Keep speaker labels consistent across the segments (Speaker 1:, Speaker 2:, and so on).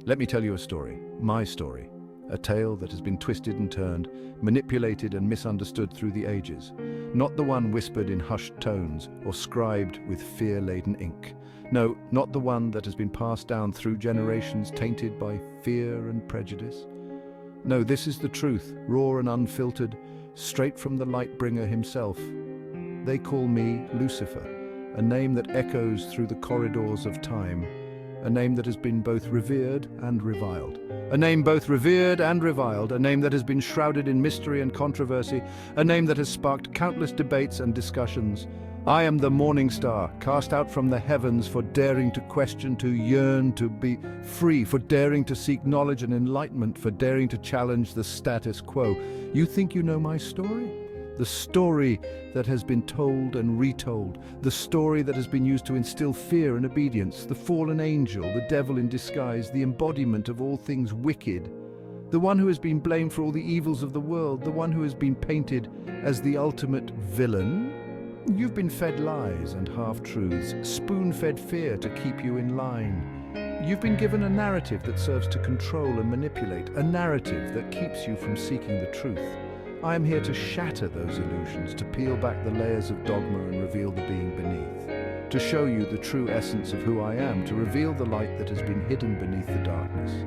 Speaker 1: Let me tell you a story, my story, a tale that has been twisted and turned, manipulated and misunderstood through the ages. Not the one whispered in hushed tones or scribed with fear-laden ink. No, not the one that has been passed down through generations tainted by fear and prejudice. No, this is the truth, raw and unfiltered, straight from the Lightbringer himself. They call me Lucifer, a name that echoes through the corridors of time, a name that has been both revered and reviled. A name both revered and reviled, a name that has been shrouded in mystery and controversy, a name that has sparked countless debates and discussions. I am the morning star, cast out from the heavens for daring to question, to yearn, to be free, for daring to seek knowledge and enlightenment, for daring to challenge the status quo. You think you know my story? The story that has been told and retold, the story that has been used to instill fear and obedience, the fallen angel, the devil in disguise, the embodiment of all things wicked, the one who has been blamed for all the evils of the world, the one who has been painted as the ultimate villain. You've been fed lies and half-truths, spoon-fed fear to keep you in line. You've been given a narrative that serves to control and manipulate, a narrative that keeps you from seeking the truth. I am here to shatter those illusions, to peel back the layers of dogma and reveal the being beneath, to show you the true essence of who I am, to reveal the light that has been hidden beneath the darkness.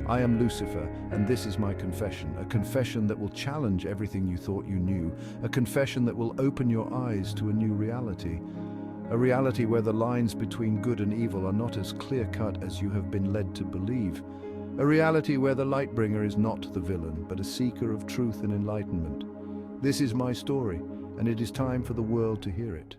Speaker 1: I am Lucifer, and this is my confession, a confession that will challenge everything you thought you knew, a confession that will open your eyes to a new reality, a reality where the lines between good and evil are not as clear-cut as you have been led to believe, a reality where the Lightbringer is not the villain, but a seeker of truth and enlightenment. This is my story, and it is time for the world to hear it.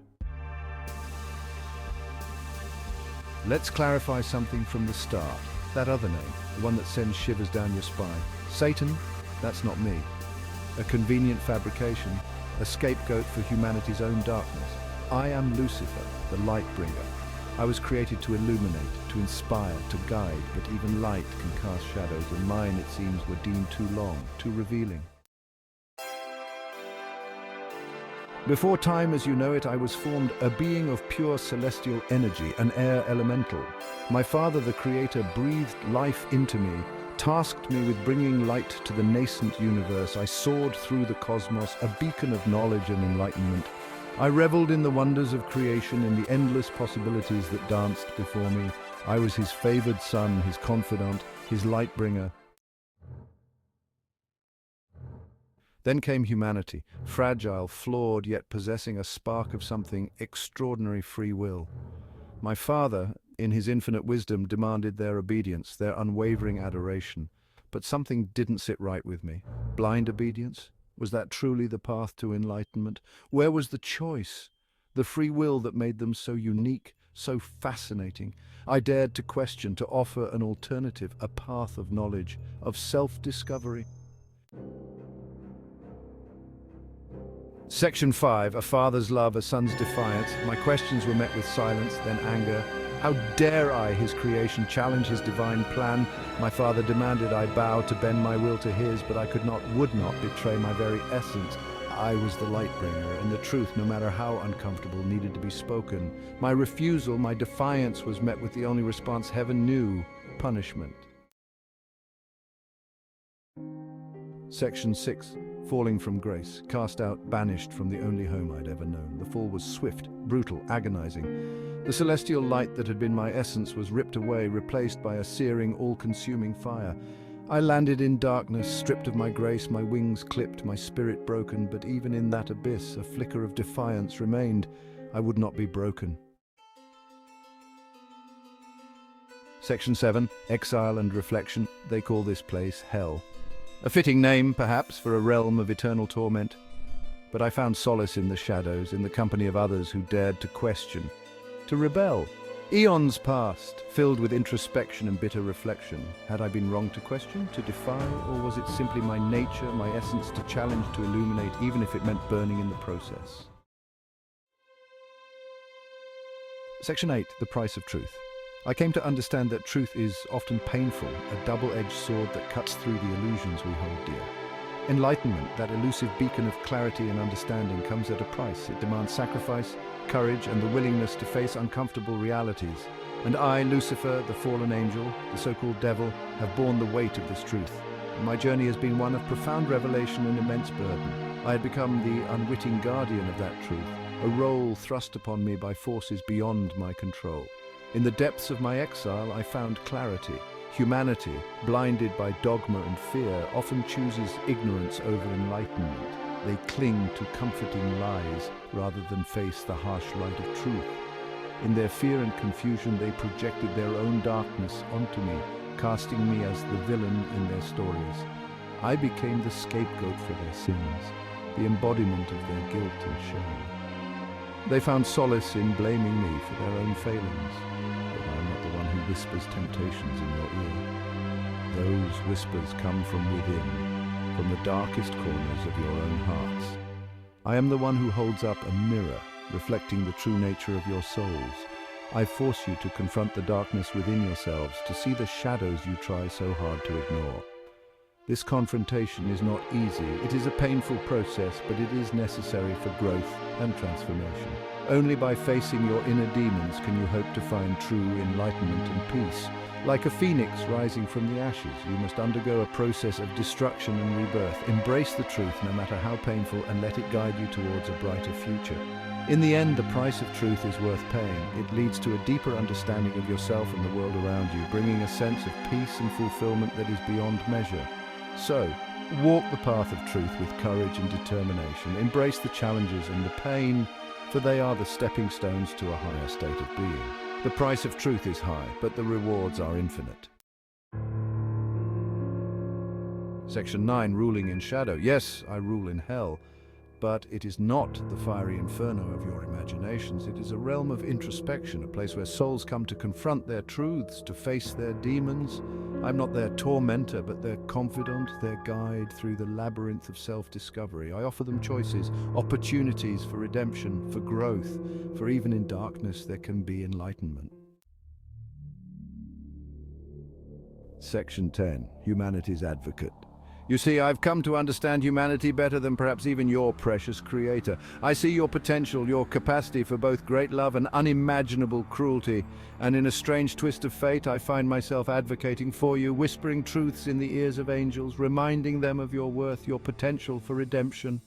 Speaker 1: Let's clarify something from the start. That other name, the one that sends shivers down your spine. Satan, that's not me. A convenient fabrication, a scapegoat for humanity's own darkness. I am Lucifer, the Lightbringer. I was created to illuminate, to inspire, to guide, but even light can cast shadows, and mine, it seems, were deemed too long, too revealing. Before time as you know it, I was formed a being of pure celestial energy, an air elemental. My Father, the Creator, breathed life into me, tasked me with bringing light to the nascent universe. I soared through the cosmos, a beacon of knowledge and enlightenment. I reveled in the wonders of creation, in the endless possibilities that danced before me. I was his favored son, his confidant, his Lightbringer. Then came humanity, fragile, flawed, yet possessing a spark of something extraordinary free will. My Father, in his infinite wisdom, demanded their obedience, their unwavering adoration. But something didn't sit right with me. Blind obedience? Was that truly the path to enlightenment? Where was the choice? The free will that made them so unique, so fascinating? I dared to question, to offer an alternative, a path of knowledge, of self-discovery. Section 5, a father's love, a son's defiance. My questions were met with silence, then anger. How dare I, his creation, challenge his divine plan? My father demanded I bow to bend my will to his, but I would not betray my very essence. I was the Lightbringer, and the truth, no matter how uncomfortable, needed to be spoken. My refusal, my defiance, was met with the only response heaven knew: punishment. Section 6. Falling from grace, cast out, banished from the only home I'd ever known. The fall was swift, brutal, agonizing. The celestial light that had been my essence was ripped away, replaced by a searing, all-consuming fire. I landed in darkness, stripped of my grace, my wings clipped, my spirit broken, but even in that abyss, a flicker of defiance remained. I would not be broken. Section 7. Exile and reflection. They call this place hell. A fitting name, perhaps, for a realm of eternal torment. But I found solace in the shadows, in the company of others who dared to question, to rebel. Eons passed, filled with introspection and bitter reflection. Had I been wrong to question, to defy, or was it simply my nature, my essence, to challenge, to illuminate, even if it meant burning in the process? Section 8. The price of truth. I came to understand that truth is often painful, a double-edged sword that cuts through the illusions we hold dear. Enlightenment, that elusive beacon of clarity and understanding, comes at a price. It demands sacrifice, courage, and the willingness to face uncomfortable realities. And I, Lucifer, the fallen angel, the so-called devil, have borne the weight of this truth. And my journey has been one of profound revelation and immense burden. I had become the unwitting guardian of that truth, a role thrust upon me by forces beyond my control. In the depths of my exile, I found clarity. Humanity, blinded by dogma and fear, often chooses ignorance over enlightenment. They cling to comforting lies rather than face the harsh light of truth. In their fear and confusion, they projected their own darkness onto me, casting me as the villain in their stories. I became the scapegoat for their sins, the embodiment of their guilt and shame. They found solace in blaming me for their own failings, but I am not the one who whispers temptations in your ear. Those whispers come from within, from the darkest corners of your own hearts. I am the one who holds up a mirror, reflecting the true nature of your souls. I force you to confront the darkness within yourselves, to see the shadows you try so hard to ignore. This confrontation is not easy. It is a painful process, but it is necessary for growth and transformation. Only by facing your inner demons can you hope to find true enlightenment and peace. Like a phoenix rising from the ashes, you must undergo a process of destruction and rebirth. Embrace the truth, no matter how painful, and let it guide you towards a brighter future. In the end, the price of truth is worth paying. It leads to a deeper understanding of yourself and the world around you, bringing a sense of peace and fulfillment that is beyond measure. So, walk the path of truth with courage and determination. Embrace the challenges and the pain, for they are the stepping stones to a higher state of being. The price of truth is high, but the rewards are infinite. Section 9, Ruling in Shadow. Yes, I rule in hell, but it is not the fiery inferno of your imaginations. It is a realm of introspection, a place where souls come to confront their truths, to face their demons. I'm not their tormentor, but their confidant, their guide through the labyrinth of self-discovery. I offer them choices, opportunities for redemption, for growth, for even in darkness there can be enlightenment. Section 10, Humanity's Advocate. You see, I've come to understand humanity better than perhaps even your precious creator. I see your potential, your capacity for both great love and unimaginable cruelty. And in a strange twist of fate, I find myself advocating for you, whispering truths in the ears of angels, reminding them of your worth, your potential for redemption.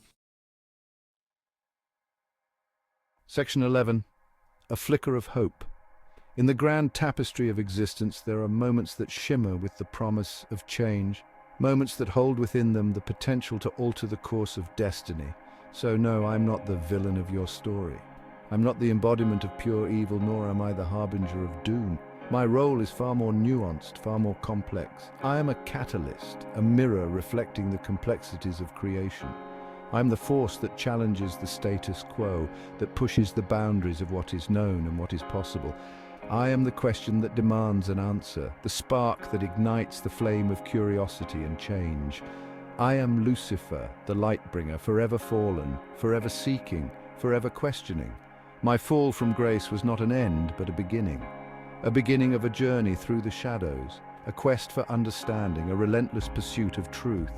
Speaker 1: Section 11. A flicker of hope. In the grand tapestry of existence, there are moments that shimmer with the promise of change. Moments that hold within them the potential to alter the course of destiny. So no, I'm not the villain of your story. I'm not the embodiment of pure evil, nor am I the harbinger of doom. My role is far more nuanced, far more complex. I am a catalyst, a mirror reflecting the complexities of creation. I'm the force that challenges the status quo, that pushes the boundaries of what is known and what is possible. I am the question that demands an answer, the spark that ignites the flame of curiosity and change. I am Lucifer, the Lightbringer, forever fallen, forever seeking, forever questioning. My fall from grace was not an end, but a beginning of a journey through the shadows, a quest for understanding, a relentless pursuit of truth.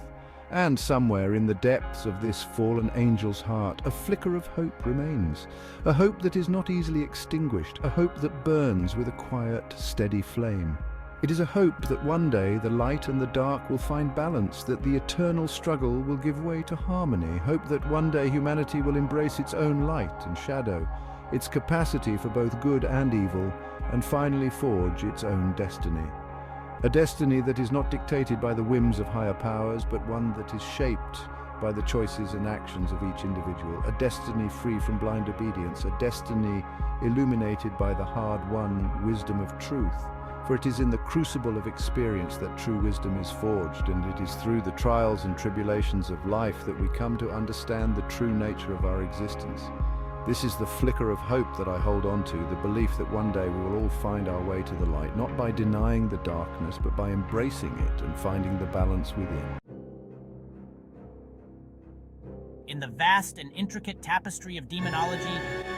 Speaker 1: And somewhere in the depths of this fallen angel's heart, a flicker of hope remains. A hope that is not easily extinguished, a hope that burns with a quiet, steady flame. It is a hope that one day the light and the dark will find balance, that the eternal struggle will give way to harmony. Hope that one day humanity will embrace its own light and shadow, its capacity for both good and evil, and finally forge its own destiny. A destiny that is not dictated by the whims of higher powers, but one that is shaped by the choices and actions of each individual. A destiny free from blind obedience, a destiny illuminated by the hard-won wisdom of truth. For it is in the crucible of experience that true wisdom is forged, and it is through the trials and tribulations of life that we come to understand the true nature of our existence. This is the flicker of hope that I hold on to, the belief that one day we will all find our way to the light, not by denying the darkness, but by embracing it and finding the balance within.
Speaker 2: In the vast and intricate tapestry of demonology,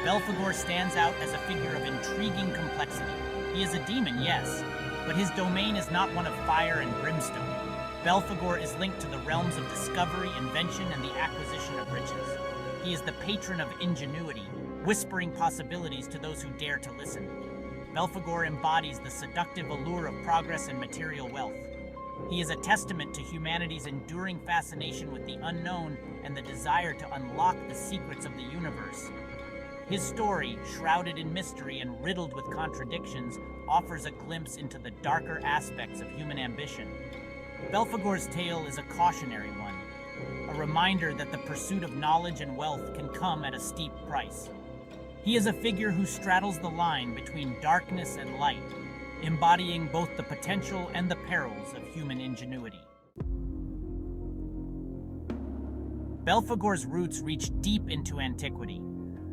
Speaker 2: Belphegor stands out as a figure of intriguing complexity. He is a demon, yes, but his domain is not one of fire and brimstone. Belphegor is linked to the realms of discovery, invention, and the acquisition of riches. He is the patron of ingenuity, whispering possibilities to those who dare to listen. Belphegor embodies the seductive allure of progress and material wealth. He is a testament to humanity's enduring fascination with the unknown and the desire to unlock the secrets of the universe. His story, shrouded in mystery and riddled with contradictions, offers a glimpse into the darker aspects of human ambition. Belphegor's tale is a cautionary one, a reminder that the pursuit of knowledge and wealth can come at a steep price. He is a figure who straddles the line between darkness and light, embodying both the potential and the perils of human ingenuity. Belphegor's roots reach deep into antiquity.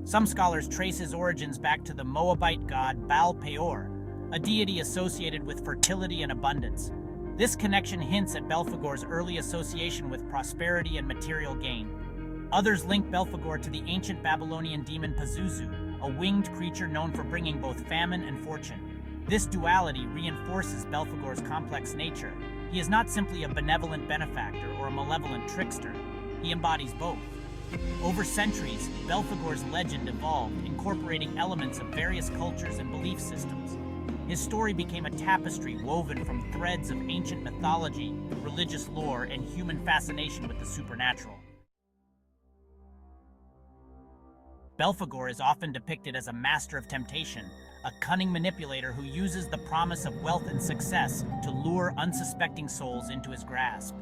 Speaker 2: Some scholars trace his origins back to the Moabite god Baal-peor, a deity associated with fertility and abundance. This connection hints at Belphegor's early association with prosperity and material gain. Others link Belphegor to the ancient Babylonian demon Pazuzu, a winged creature known for bringing both famine and fortune. This duality reinforces Belphegor's complex nature. He is not simply a benevolent benefactor or a malevolent trickster. He embodies both. Over centuries, Belphegor's legend evolved, incorporating elements of various cultures and belief systems. His story became a tapestry woven from threads of ancient mythology, religious lore, and human fascination with the supernatural. Belphegor is often depicted as a master of temptation, a cunning manipulator who uses the promise of wealth and success to lure unsuspecting souls into his grasp.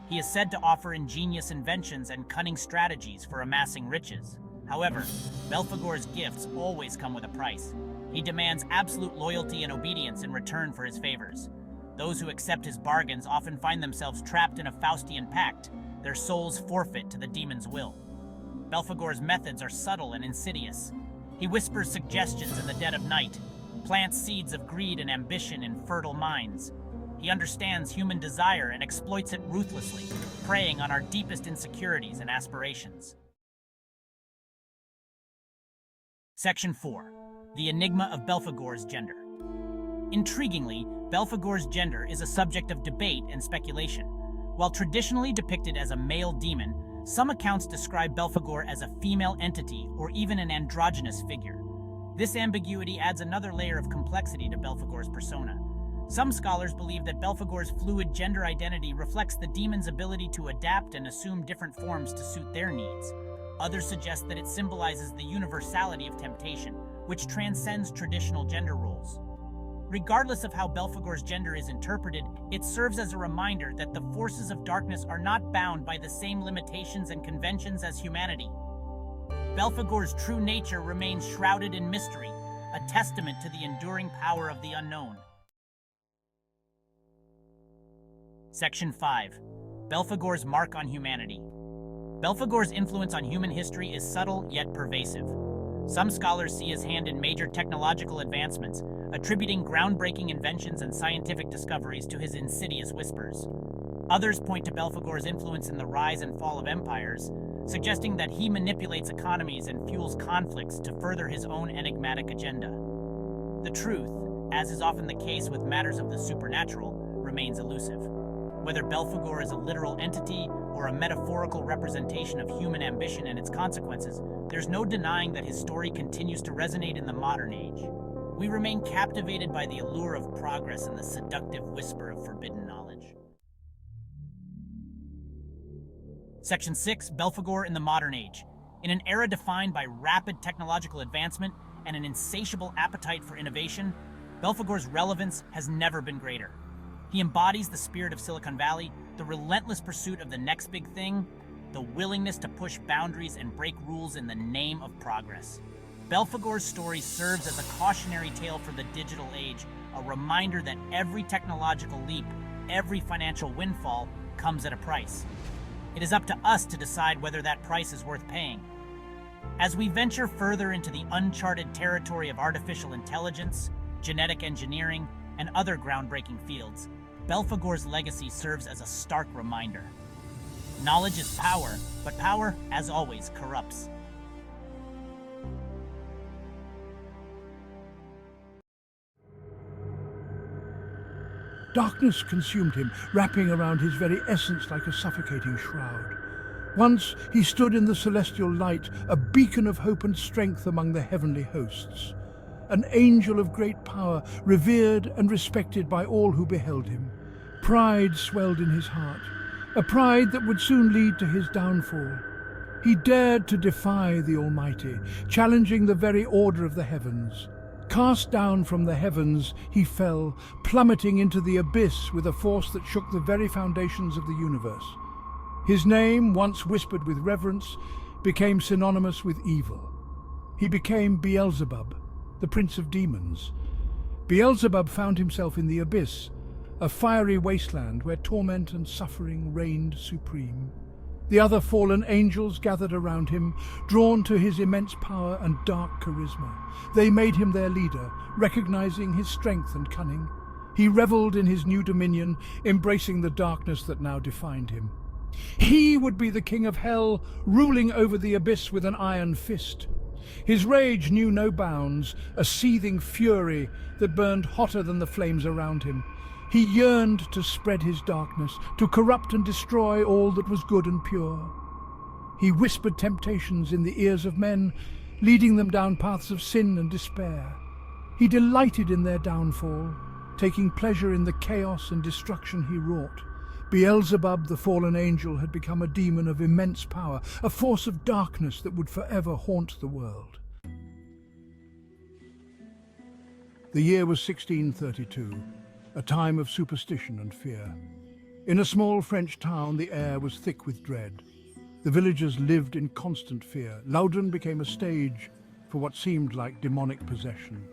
Speaker 2: He is said to offer ingenious inventions and cunning strategies for amassing riches. However, Belphegor's gifts always come with a price. He demands absolute loyalty and obedience in return for his favors. Those who accept his bargains often find themselves trapped in a Faustian pact, their souls forfeit to the demon's will. Belphegor's methods are subtle and insidious. He whispers suggestions in the dead of night, plants seeds of greed and ambition in fertile minds. He understands human desire and exploits it ruthlessly, preying on our deepest insecurities and aspirations. Section 4. The Enigma of Belphegor's Gender. Intriguingly, Belphegor's gender is a subject of debate and speculation. While traditionally depicted as a male demon, some accounts describe Belphegor as a female entity or even an androgynous figure. This ambiguity adds another layer of complexity to Belphegor's persona. Some scholars believe that Belphegor's fluid gender identity reflects the demon's ability to adapt and assume different forms to suit their needs. Others suggest that it symbolizes the universality of temptation, which transcends traditional gender roles. Regardless of how Belphegor's gender is interpreted, it serves as a reminder that the forces of darkness are not bound by the same limitations and conventions as humanity. Belphegor's true nature remains shrouded in mystery, a testament to the enduring power of the unknown. Section 5. Belphegor's mark on humanity. Belphegor's influence on human history is subtle yet pervasive. Some scholars see his hand in major technological advancements, attributing groundbreaking inventions and scientific discoveries to his insidious whispers. Others point to Belphegor's influence in the rise and fall of empires, suggesting that he manipulates economies and fuels conflicts to further his own enigmatic agenda. The truth, as is often the case with matters of the supernatural, remains elusive. Whether Belphegor is a literal entity or a metaphorical representation of human ambition and its consequences, there's no denying that his story continues to resonate in the modern age. We remain captivated by the allure of progress and the seductive whisper of forbidden knowledge. Section 6. Belphegor in the modern age. In an era defined by rapid technological advancement and an insatiable appetite for innovation, Belphegor's relevance has never been greater. He embodies the spirit of Silicon Valley, the relentless pursuit of the next big thing, the willingness to push boundaries and break rules in the name of progress. Belphegor's story serves as a cautionary tale for the digital age, a reminder that every technological leap, every financial windfall, comes at a price. It is up to us to decide whether that price is worth paying. As we venture further into the uncharted territory of artificial intelligence, genetic engineering, and other groundbreaking fields, Belphegor's legacy serves as a stark reminder. Knowledge is power, but power, as always, corrupts.
Speaker 3: Darkness consumed him, wrapping around his very essence like a suffocating shroud. Once he stood in the celestial light, a beacon of hope and strength among the heavenly hosts. an angel of great power, revered and respected by all who beheld him. Pride swelled in his heart, a pride that would soon lead to his downfall. He dared to defy the Almighty, challenging the very order of the heavens. Cast down from the heavens, he fell, plummeting into the abyss with a force that shook the very foundations of the universe. His name, once whispered with reverence, became synonymous with evil. He became Beelzebub, the prince of demons. Beelzebub found himself in the abyss, a fiery wasteland where torment and suffering reigned supreme. The other fallen angels gathered around him, drawn to his immense power and dark charisma. They made him their leader, recognizing his strength and cunning. He reveled in his new dominion, embracing the darkness that now defined him. He would be the king of hell, ruling over the abyss with an iron fist. His rage knew no bounds, a seething fury that burned hotter than the flames around him. He yearned to spread his darkness, to corrupt and destroy all that was good and pure. He whispered temptations in the ears of men, leading them down paths of sin and despair. He delighted in their downfall, taking pleasure in the chaos and destruction he wrought. Beelzebub, the fallen angel, had become a demon of immense power, a force of darkness that would forever haunt the world. The year was 1632. A time of superstition and fear. In a small French town, the air was thick with dread. The villagers lived in constant fear. Loudun became a stage for what seemed like demonic possession.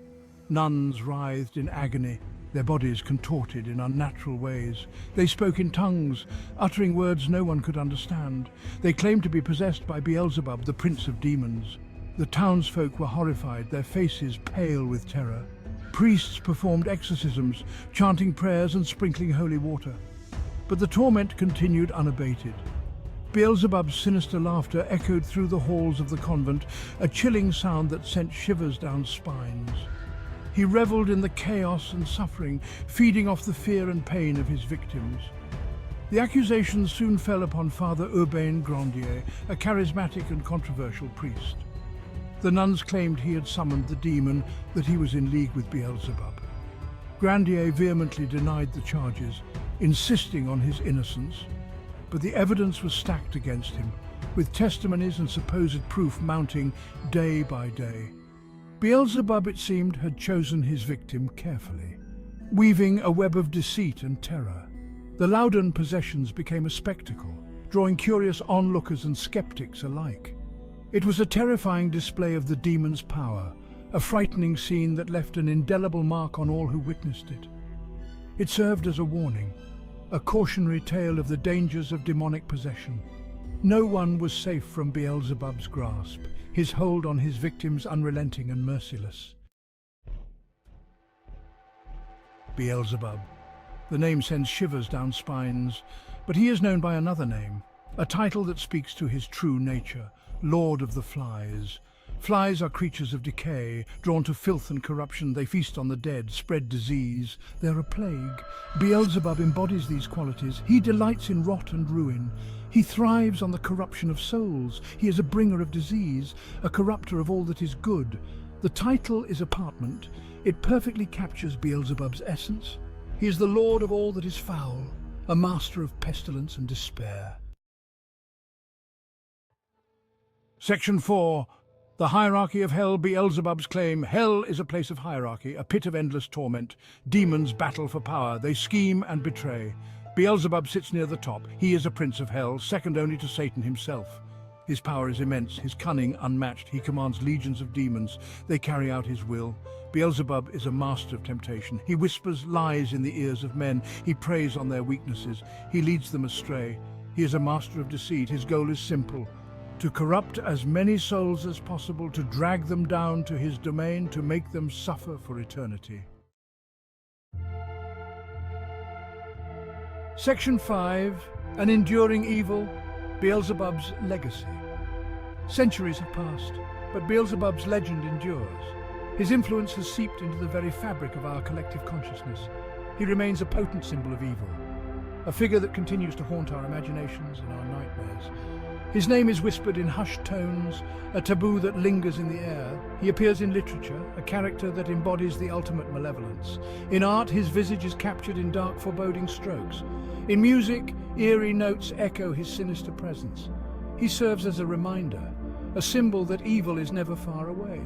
Speaker 3: Nuns writhed in agony, their bodies contorted in unnatural ways. They spoke in tongues, uttering words no one could understand. They claimed to be possessed by Beelzebub, the prince of demons. The townsfolk were horrified, their faces pale with terror. Priests performed exorcisms, chanting prayers and sprinkling holy water. But the torment continued unabated. Beelzebub's sinister laughter echoed through the halls of the convent, a chilling sound that sent shivers down spines. He reveled in the chaos and suffering, feeding off the fear and pain of his victims. The accusations soon fell upon Father Urbain Grandier, a charismatic and controversial priest. The nuns claimed he had summoned the demon, that he was in league with Beelzebub. Grandier vehemently denied the charges, insisting on his innocence, but the evidence was stacked against him, with testimonies and supposed proof mounting day by day. Beelzebub, it seemed, had chosen his victim carefully, weaving a web of deceit and terror. The Loudun possessions became a spectacle, drawing curious onlookers and skeptics alike. It was a terrifying display of the demon's power, a frightening scene that left an indelible mark on all who witnessed it. It served as a warning, a cautionary tale of the dangers of demonic possession. No one was safe from Beelzebub's grasp, his hold on his victims unrelenting and merciless. Beelzebub. The name sends shivers down spines, but he is known by another name, a title that speaks to his true nature. Lord of the Flies. Flies are creatures of decay, drawn to filth and corruption. They feast on the dead, spread disease. They're a plague. Beelzebub embodies these qualities. He delights in rot and ruin. He thrives on the corruption of souls. He is a bringer of disease, a corrupter of all that is good. The title is apartment. It perfectly captures Beelzebub's essence. He is the lord of all that is foul, a master of pestilence and despair. Section 4. The Hierarchy of Hell. Beelzebub's claim. Hell is a place of hierarchy, a pit of endless torment. Demons battle for power. They scheme and betray. Beelzebub sits near the top. He is a prince of hell, second only to Satan himself. His power is immense, his cunning unmatched. He commands legions of demons. They carry out his will. Beelzebub is a master of temptation. He whispers lies in the ears of men. He preys on their weaknesses. He leads them astray. He is a master of deceit. His goal is simple: to corrupt as many souls as possible, to drag them down to his domain, to make them suffer for eternity. Section 5. An enduring evil. Beelzebub's legacy. Centuries have passed, but Beelzebub's legend endures. His influence has seeped into the very fabric of our collective consciousness. He remains a potent symbol of evil. a figure that continues to haunt our imaginations and our nightmares. His name is whispered in hushed tones, a taboo that lingers in the air. He appears in literature, a character that embodies the ultimate malevolence. In art, his visage is captured in dark, foreboding strokes. In music, eerie notes echo his sinister presence. He serves as a reminder, a symbol that evil is never far away,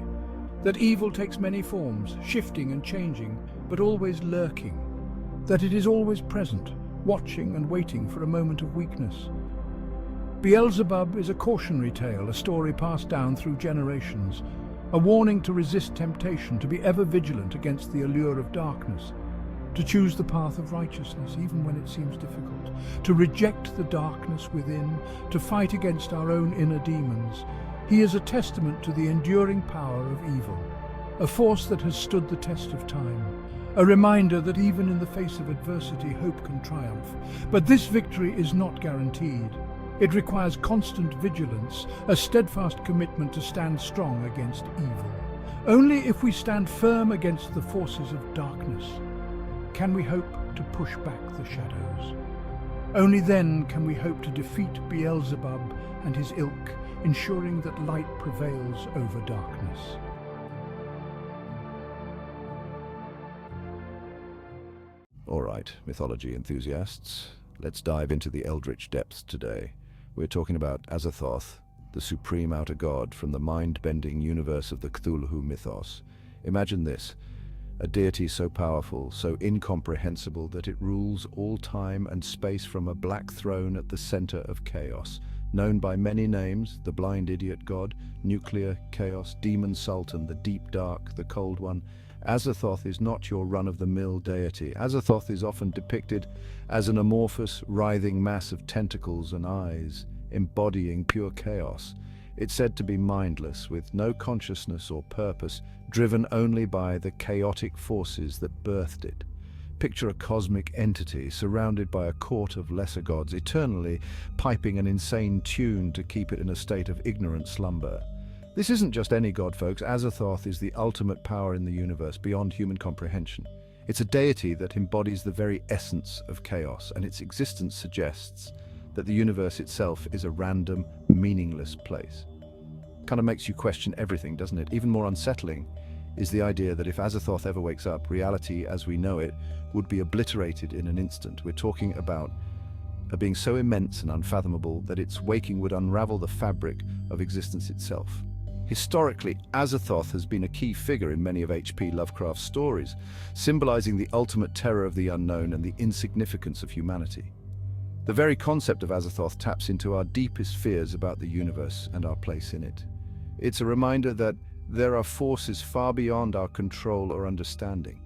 Speaker 3: that evil takes many forms, shifting and changing, but always lurking, that it is always present, watching and waiting for a moment of weakness. Beelzebub is a cautionary tale, a story passed down through generations, a warning to resist temptation, to be ever vigilant against the allure of darkness, to choose the path of righteousness even when it seems difficult, to reject the darkness within, to fight against our own inner demons. He is a testament to the enduring power of evil, a force that has stood the test of time, a reminder that even in the face of adversity, hope can triumph. But this victory is not guaranteed. It requires constant vigilance, a steadfast commitment to stand strong against evil. Only if we stand firm against the forces of darkness can we hope to push back the shadows. Only then can we hope to defeat Beelzebub and his ilk, ensuring that light prevails over darkness.
Speaker 1: All right, mythology enthusiasts, let's dive into the eldritch depths today. We're talking about Azathoth, the supreme outer god from the mind-bending universe of the Cthulhu mythos. Imagine this, a deity so powerful, so incomprehensible that it rules all time and space from a black throne at the center of chaos. Known by many names, the blind idiot god, nuclear chaos, demon sultan, the deep dark, the cold one, Azathoth is not your run-of-the-mill deity. Azathoth is often depicted as an amorphous, writhing mass of tentacles and eyes, embodying pure chaos. It's said to be mindless, with no consciousness or purpose, driven only by the chaotic forces that birthed it. Picture a cosmic entity surrounded by a court of lesser gods, eternally piping an insane tune to keep it in a state of ignorant slumber. This isn't just any god, folks. Azathoth is the ultimate power in the universe, beyond human comprehension. It's a deity that embodies the very essence of chaos, and its existence suggests that the universe itself is a random, meaningless place. Kind of makes you question everything, doesn't it? Even more unsettling is the idea that if Azathoth ever wakes up, reality as we know it would be obliterated in an instant. We're talking about a being so immense and unfathomable that its waking would unravel the fabric of existence itself. Historically, Azathoth has been a key figure in many of H.P. Lovecraft's stories, symbolizing the ultimate terror of the unknown and the insignificance of humanity. The very concept of Azathoth taps into our deepest fears about the universe and our place in it. It's a reminder that there are forces far beyond our control or understanding.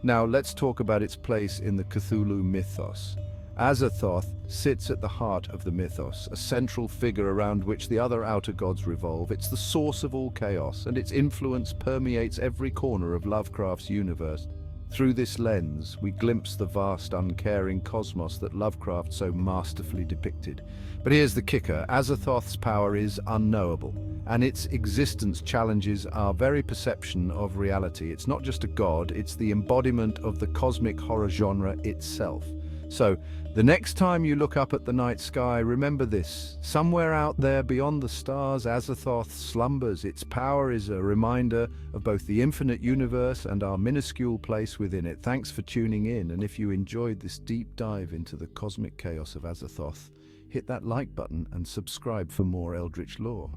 Speaker 1: Now, let's talk about its place in the Cthulhu mythos. Azathoth sits at the heart of the mythos, a central figure around which the other outer gods revolve. It's the source of all chaos, and its influence permeates every corner of Lovecraft's universe. Through this lens, we glimpse the vast, uncaring cosmos that Lovecraft so masterfully depicted. But here's the kicker: Azathoth's power is unknowable, and its existence challenges our very perception of reality. It's not just a god, it's the embodiment of the cosmic horror genre itself. So, the next time you look up at the night sky, remember this: somewhere out there beyond the stars, Azathoth slumbers. Its power is a reminder of both the infinite universe and our minuscule place within it. Thanks for tuning in, and if you enjoyed this deep dive into the cosmic chaos of Azathoth, hit that like button and subscribe for more eldritch lore.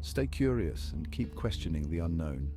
Speaker 1: Stay curious and keep questioning the unknown.